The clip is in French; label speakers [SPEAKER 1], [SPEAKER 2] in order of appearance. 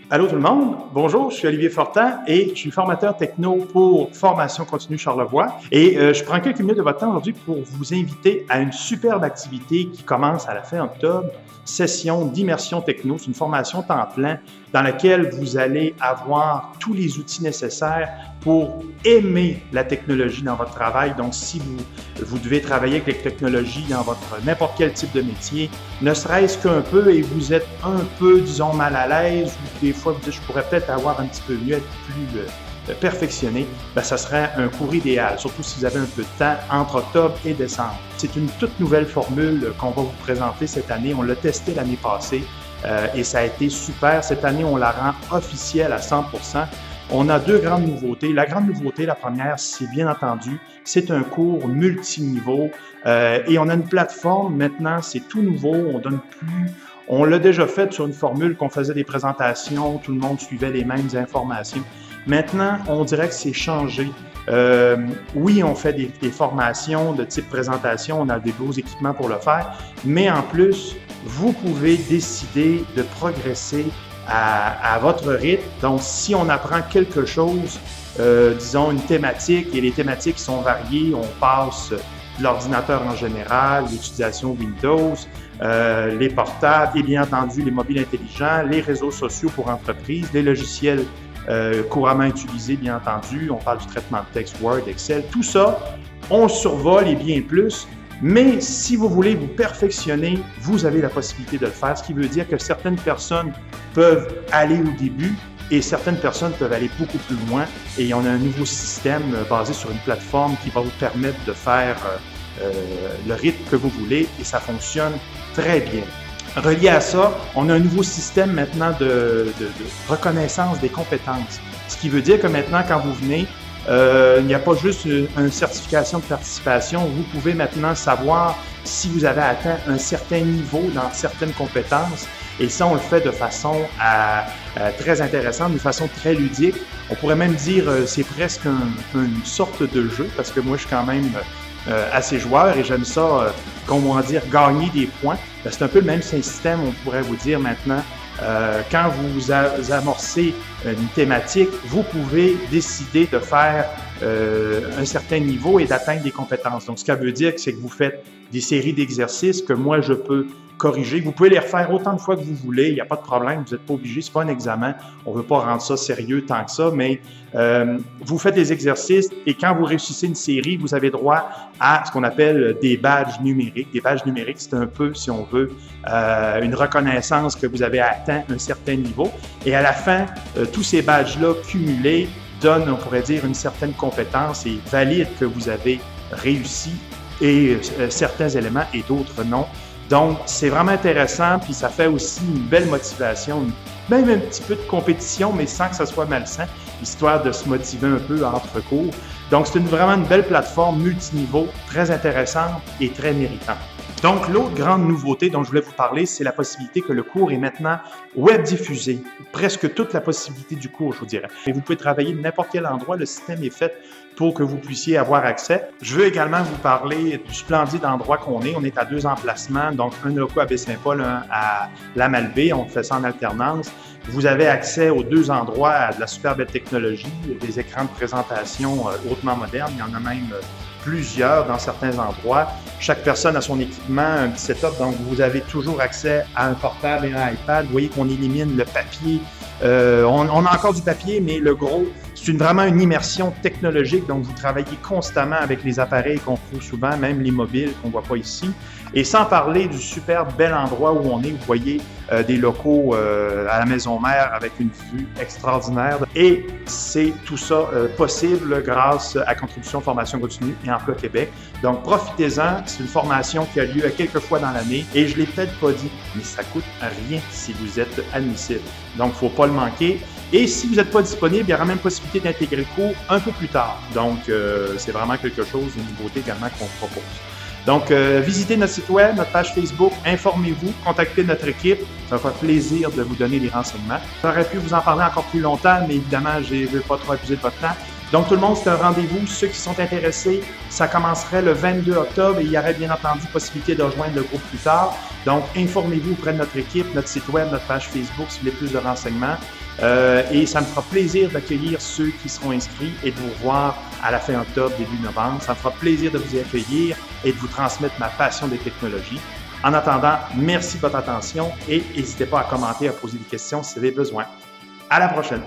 [SPEAKER 1] Allô tout le monde, bonjour, je suis Olivier Fortin et je suis formateur techno pour Formation Continue Charlevoix. Et je prends quelques minutes de votre temps aujourd'hui pour vous inviter à une superbe activité qui commence à la fin octobre, session d'immersion techno. C'est une formation temps plein dans laquelle vous allez avoir tous les outils nécessaires pour aimer la technologie dans votre travail. Donc, si vous devez travailler avec les technologies dans votre n'importe quel type de métier, ne serait-ce qu'un peu et vous êtes un peu, disons, mal à l'aise ou des fois vous dites, je pourrais peut-être avoir un petit peu mieux, être plus perfectionné, bien, ça serait un cours idéal, surtout si vous avez un peu de temps entre octobre et décembre. C'est une toute nouvelle formule qu'on va vous présenter cette année. On l'a testé l'année passée et ça a été super. Cette année, on la rend officielle à 100%. On a deux grandes nouveautés. La grande nouveauté, la première, c'est bien entendu, c'est un cours multiniveau et on a une plateforme maintenant, c'est tout nouveau, on l'a déjà fait sur une formule qu'on faisait des présentations, tout le monde suivait les mêmes informations. Maintenant, on dirait que c'est changé. Oui, on fait des formations de type présentation, on a des beaux équipements pour le faire, mais en plus, vous pouvez décider de progresser à votre rythme. Donc, si on apprend quelque chose, disons une thématique, et les thématiques sont variées, on passe de l'ordinateur en général, l'utilisation Windows, les portables et bien entendu les mobiles intelligents, les réseaux sociaux pour entreprises, les logiciels couramment utilisés bien entendu, on parle du traitement de texte, Word, Excel, tout ça, on survole et bien plus. Mais si vous voulez vous perfectionner, vous avez la possibilité de le faire, ce qui veut dire que certaines personnes peuvent aller au début et certaines personnes peuvent aller beaucoup plus loin. Et on a un nouveau système basé sur une plateforme qui va vous permettre de faire le rythme que vous voulez et ça fonctionne très bien. Relié à ça, on a un nouveau système maintenant de reconnaissance des compétences. Ce qui veut dire que maintenant, quand vous venez, il n'y a pas juste une certification de participation. Vous pouvez maintenant savoir si vous avez atteint un certain niveau dans certaines compétences. Et ça, on le fait de façon très intéressante, de façon très ludique. On pourrait même dire c'est presque une sorte de jeu parce que moi, je suis quand même assez joueur et j'aime ça, comment dire, gagner des points. C'est un peu le même système, on pourrait vous dire maintenant. Quand vous amorcez une thématique, vous pouvez décider de faire un certain niveau et d'atteindre des compétences. Donc, ce que ça veut dire, c'est que vous faites des séries d'exercices que moi, je peux corriger. Vous pouvez les refaire autant de fois que vous voulez, il n'y a pas de problème, vous n'êtes pas obligé, ce n'est pas un examen, on ne veut pas rendre ça sérieux tant que ça, mais vous faites des exercices et quand vous réussissez une série, vous avez droit à ce qu'on appelle des badges numériques. Des badges numériques, c'est un peu, si on veut, une reconnaissance que vous avez atteint un certain niveau. Et à la fin, tous ces badges-là cumulés donnent, on pourrait dire, une certaine compétence et valident que vous avez réussi et certains éléments et d'autres non. Donc, c'est vraiment intéressant, puis ça fait aussi une belle motivation, même un petit peu de compétition, mais sans que ça soit malsain, histoire de se motiver un peu entre cours. Donc, c'est vraiment une belle plateforme multiniveau, très intéressante et très méritante. Donc, l'autre grande nouveauté dont je voulais vous parler, c'est la possibilité que le cours est maintenant web diffusé. Presque toute la possibilité du cours, je vous dirais. Et vous pouvez travailler de n'importe quel endroit. Le système est fait pour que vous puissiez avoir accès. Je veux également vous parler du splendide endroit qu'on est. On est à 2 emplacements, donc un local à Baie-Saint-Paul, un à la Malbaie. On fait ça en alternance. Vous avez accès aux 2 endroits à de la super belle technologie, des écrans de présentation hautement modernes. Il y en a même plusieurs dans certains endroits. Chaque personne a son équipement, un petit setup, donc vous avez toujours accès à un portable et un iPad. Vous voyez qu'on élimine le papier. On a encore du papier, mais le gros, c'est vraiment une immersion technologique. Donc, vous travaillez constamment avec les appareils qu'on trouve souvent, même les mobiles qu'on ne voit pas ici. Et sans parler du super bel endroit où on est, vous voyez des locaux à la maison mère avec une vue extraordinaire. Et c'est tout ça possible grâce à Contribution Formation Continue et Emploi Québec. Donc, profitez-en. C'est une formation qui a lieu quelques fois dans l'année. Et je ne l'ai peut-être pas dit, mais ça ne coûte rien si vous êtes admissible. Donc, il ne faut pas le manquer. Et si vous n'êtes pas disponible, il y aura même possibilité d'intégrer le cours un peu plus tard. Donc, c'est vraiment quelque chose, une nouveauté également qu'on propose. Donc, visitez notre site web, notre page Facebook, informez-vous, contactez notre équipe. Ça va faire plaisir de vous donner des renseignements. J'aurais pu vous en parler encore plus longtemps, mais évidemment, je ne veux pas trop abuser de votre temps. Donc, tout le monde, c'est un rendez-vous. Ceux qui sont intéressés, ça commencerait le 22 octobre et il y aurait bien entendu possibilité de rejoindre le groupe plus tard. Donc, informez-vous auprès de notre équipe, notre site web, notre page Facebook si vous voulez plus de renseignements. Et ça me fera plaisir d'accueillir ceux qui seront inscrits et de vous revoir à la fin octobre, début novembre. Ça me fera plaisir de vous y accueillir et de vous transmettre ma passion des technologies. En attendant, merci de votre attention et n'hésitez pas à commenter, à poser des questions si vous avez besoin. À la prochaine!